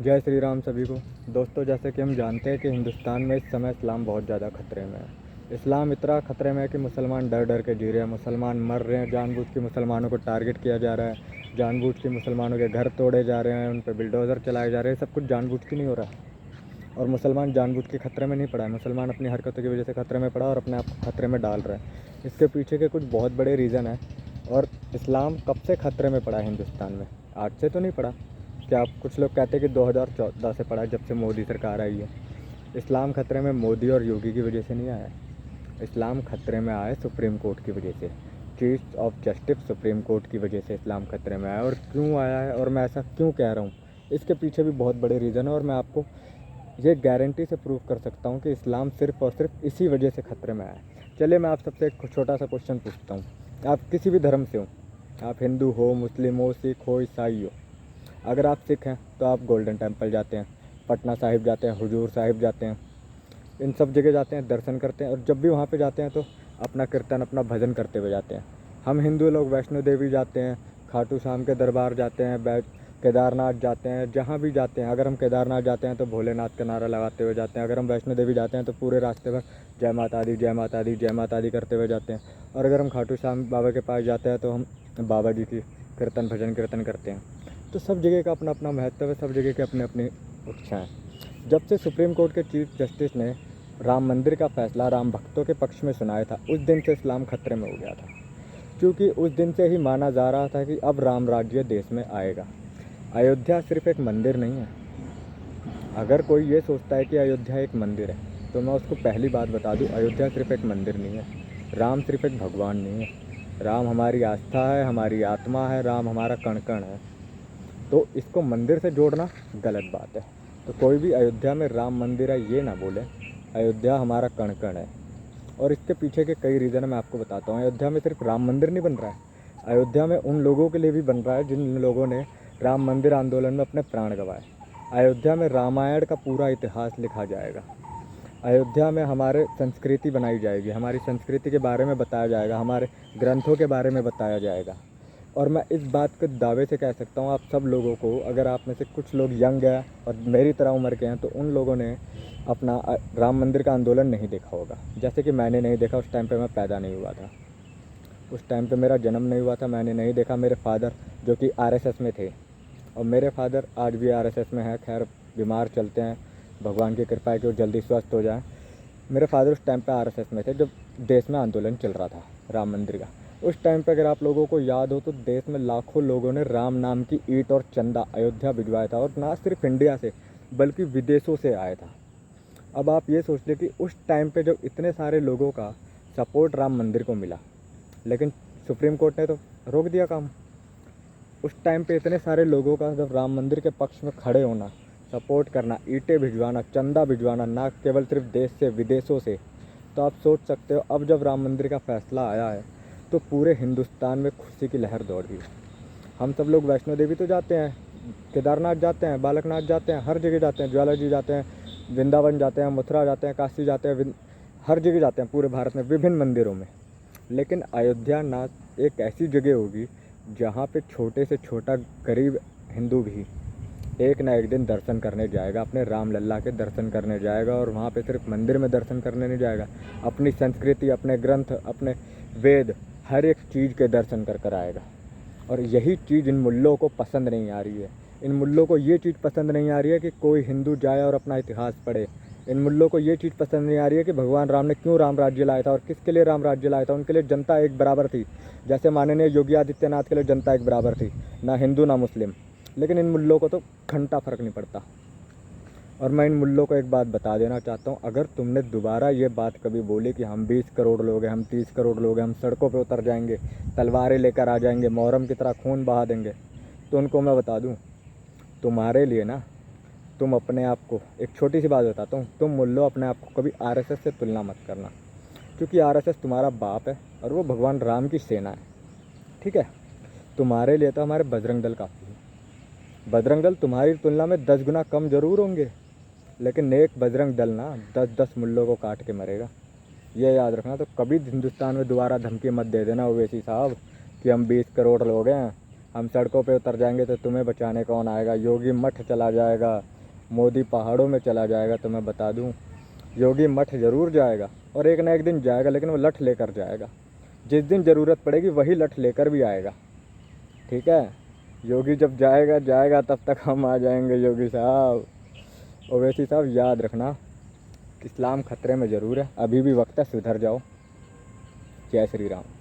जय श्री राम सभी को। दोस्तों, जैसे कि हम जानते हैं कि हिंदुस्तान में इस समय इस्लाम बहुत ज़्यादा खतरे में है। इस्लाम इतना खतरे में है कि मुसलमान डर डर के जी रहे हैं, मुसलमान मर रहे हैं, जानबूझ के मुसलमानों को टारगेट किया जा रहा है, जानबूझ के मुसलमानों के घर तोड़े जा रहे हैं, उन पर बिल्डोज़र चलाए जा रहे हैं। सब कुछ जानबूझ के नहीं हो रहा है और मुसलमान जानबूझ के खतरे में नहीं पड़ा है। मुसलमान अपनी हरकतों की वजह से खतरे में पड़ा और अपने आप को खतरे में डाल रहा है। इसके पीछे के कुछ बहुत बड़े रीज़न हैं। और इस्लाम कब से खतरे में पड़ा है हिंदुस्तान में? आज से तो नहीं पड़ा। क्या आप कुछ लोग कहते हैं कि 2014 से पड़ा है, जब से मोदी सरकार आई है। इस्लाम खतरे में मोदी और योगी की वजह से नहीं आया है। इस्लाम खतरे में आया है सुप्रीम कोर्ट की वजह से। Chief of justice supreme court की वजह से इस्लाम खतरे में आया। और क्यों आया है और मैं ऐसा क्यों कह रहा हूँ, इसके पीछे भी बहुत बड़े रीज़न है। और मैं आपको ये गारंटी से प्रूव कर सकता हूँ कि इस्लाम सिर्फ़ और सिर्फ इसी वजह से खतरे में आया है। चलिए मैं आप सबसे एक छोटा सा क्वेश्चन पूछता हूँ। आप किसी भी धर्म से हो, आप हिंदू हो, मुस्लिम हो, सिख हो, ईसाई हो। अगर आप सिख हैं तो आप गोल्डन टेम्पल जाते हैं, पटना साहिब जाते हैं, हुजूर साहिब जाते हैं, इन सब जगह जाते हैं, दर्शन करते हैं। और जब भी वहाँ पे जाते हैं तो अपना कीर्तन, अपना भजन करते हुए जाते हैं। हम हिंदू लोग वैष्णो देवी जाते हैं, खाटू श्याम के दरबार जाते हैं, केदारनाथ जाते हैं। जहाँ भी जाते हैं, अगर हम केदारनाथ जाते हैं तो भोलेनाथ का नारा लगाते हुए जाते हैं। अगर हम वैष्णो देवी जाते हैं तो पूरे रास्ते भर जय माता दी, जय माता दी, जय माता दी करते हुए जाते हैं। और अगर हम खाटू श्याम बाबा के पास जाते हैं तो हम बाबा जी की कीर्तन भजन कीर्तन करते हैं। तो सब जगह का अपना अपना महत्व है, सब जगह की अपनी अपनी इच्छा है। जब से सुप्रीम कोर्ट के चीफ जस्टिस ने राम मंदिर का फैसला राम भक्तों के पक्ष में सुनाया था, उस दिन से इस्लाम खतरे में हो गया था। क्योंकि उस दिन से ही माना जा रहा था कि अब राम राज्य देश में आएगा। अयोध्या सिर्फ एक मंदिर नहीं है। अगर कोई ये सोचता है कि अयोध्या एक मंदिर है तो मैं उसको पहली बात बता दूं, अयोध्या सिर्फ एक मंदिर नहीं है। राम सिर्फ एक भगवान नहीं है। राम हमारी आस्था है, हमारी आत्मा है, राम हमारा कण कण है। तो इसको मंदिर से जोड़ना गलत बात है। तो कोई भी अयोध्या में राम मंदिर है ये ना बोले। अयोध्या हमारा कण कण है। और इसके पीछे के कई रीज़न मैं आपको बताता हूँ। अयोध्या में सिर्फ राम मंदिर नहीं बन रहा है, अयोध्या में उन लोगों के लिए भी बन रहा है जिन लोगों ने राम मंदिर आंदोलन में अपने प्राण गंवाए। अयोध्या में रामायण का पूरा इतिहास लिखा जाएगा। अयोध्या में हमारे संस्कृति बनाई जाएगी, हमारी संस्कृति के बारे में बताया जाएगा, हमारे ग्रंथों के बारे में बताया जाएगा। और मैं इस बात के दावे से कह सकता हूँ आप सब लोगों को, अगर आप में से कुछ लोग यंग हैं और मेरी तरह उम्र के हैं, तो उन लोगों ने अपना राम मंदिर का आंदोलन नहीं देखा होगा। जैसे कि मैंने नहीं देखा, उस टाइम पे मैं पैदा नहीं हुआ था, उस टाइम पे मेरा जन्म नहीं हुआ था, मैंने नहीं देखा। मेरे फादर जो कि आरएसएस में थे, और मेरे फादर आज भी आरएसएस में हैं, खैर बीमार चलते हैं, भगवान की कृपा है कि वो जल्दी स्वस्थ हो जाए। मेरे फादर उस टाइम पे आरएसएस में थे जब देश में आंदोलन चल रहा था राम मंदिर का। उस टाइम पे अगर आप लोगों को याद हो तो देश में लाखों लोगों ने राम नाम की ईंट और चंदा अयोध्या भिजवाया था, और ना सिर्फ इंडिया से बल्कि विदेशों से आया था। अब आप ये सोच लें कि उस टाइम पे जब इतने सारे लोगों का सपोर्ट राम मंदिर को मिला, लेकिन सुप्रीम कोर्ट ने तो रोक दिया काम। उस टाइम पे इतने सारे लोगों का जब राम मंदिर के पक्ष में खड़े होना, सपोर्ट करना, ईंटें भिजवाना, चंदा भिजवाना, ना केवल सिर्फ देश से विदेशों से, तो आप सोच सकते हो अब जब राम मंदिर का फैसला आया है तो पूरे हिंदुस्तान में खुशी की लहर दौड़ गई। हम सब लोग वैष्णो देवी तो जाते हैं, केदारनाथ जाते हैं, बालकनाथ जाते हैं, हर जगह जाते हैं, ज्वाला जी जाते हैं, वृंदावन जाते हैं, मथुरा जाते हैं, काशी जाते हैं, हर जगह जाते हैं पूरे भारत में विभिन्न मंदिरों में। लेकिन अयोध्या नाथ एक ऐसी जगह होगी जहाँ पे छोटे से छोटा गरीब हिंदू भी एक ना एक दिन दर्शन करने जाएगा, अपने राम लल्ला के दर्शन करने जाएगा। और वहाँ पे सिर्फ मंदिर में दर्शन करने नहीं जाएगा, अपनी संस्कृति, अपने ग्रंथ, अपने वेद, हर एक चीज़ के दर्शन कर कर आएगा। और यही चीज़ इन मुल्लों को पसंद नहीं आ रही है। इन मुल्लों को ये चीज़ पसंद नहीं आ रही है कि कोई हिंदू जाए और अपना इतिहास पढ़े। इन मुल्लों को ये चीज़ पसंद नहीं आ रही है कि भगवान राम ने क्यों राम राज्य लाया था और किसके लिए राम राज्य लाया था। उनके लिए जनता एक बराबर थी, जैसे माननीय योगी आदित्यनाथ के लिए जनता एक बराबर थी, ना हिंदू ना मुस्लिम। लेकिन इन मुल्लों को तो घंटा फ़र्क नहीं पड़ता। और मैं इन मुल्लों को एक बात बता देना चाहता हूँ, अगर तुमने दोबारा ये बात कभी बोली कि हम 20 करोड़ लोग हैं, हम 30 करोड़ लोग हैं, हम सड़कों पे उतर जाएंगे, तलवारें लेकर आ जाएंगे, मुहर्रम की तरह खून बहा देंगे, तो उनको मैं बता दूँ, तुम्हारे लिए ना, तुम अपने आप को, एक छोटी सी बात बताता हूँ, तुम मुल्लों अपने आप को कभी आरएसएस से तुलना मत करना। क्योंकि आरएसएस तुम्हारा बाप है और वो भगवान राम की सेना है, ठीक है। तुम्हारे लिए तो हमारे बजरंग दल काफ़ी है। बजरंग दल तुम्हारी तुलना में 10 गुना कम ज़रूर होंगे, लेकिन नेक बजरंग दल ना 10-10 मुल्लों को काट के मरेगा, ये याद रखना। तो कभी हिंदुस्तान में दोबारा धमकी मत दे देना ओवैसी साहब कि हम 20 करोड़ लोग हैं, हम सड़कों पे उतर जाएंगे तो तुम्हें बचाने कौन आएगा। योगी मठ चला जाएगा, मोदी पहाड़ों में चला जाएगा, तो मैं बता दूं योगी मठ ज़रूर जाएगा और एक ना एक दिन जाएगा, लेकिन वो लठ लेकर जाएगा। जिस दिन ज़रूरत पड़ेगी वही लठ लेकर भी आएगा, ठीक है। योगी जब जाएगा जाएगा तब तक हम आ जाएंगे योगी साहब। ओवैसी साहब याद रखना, इस्लाम खतरे में ज़रूर है, अभी भी वक्त है, सुधर जाओ। जय श्री राम।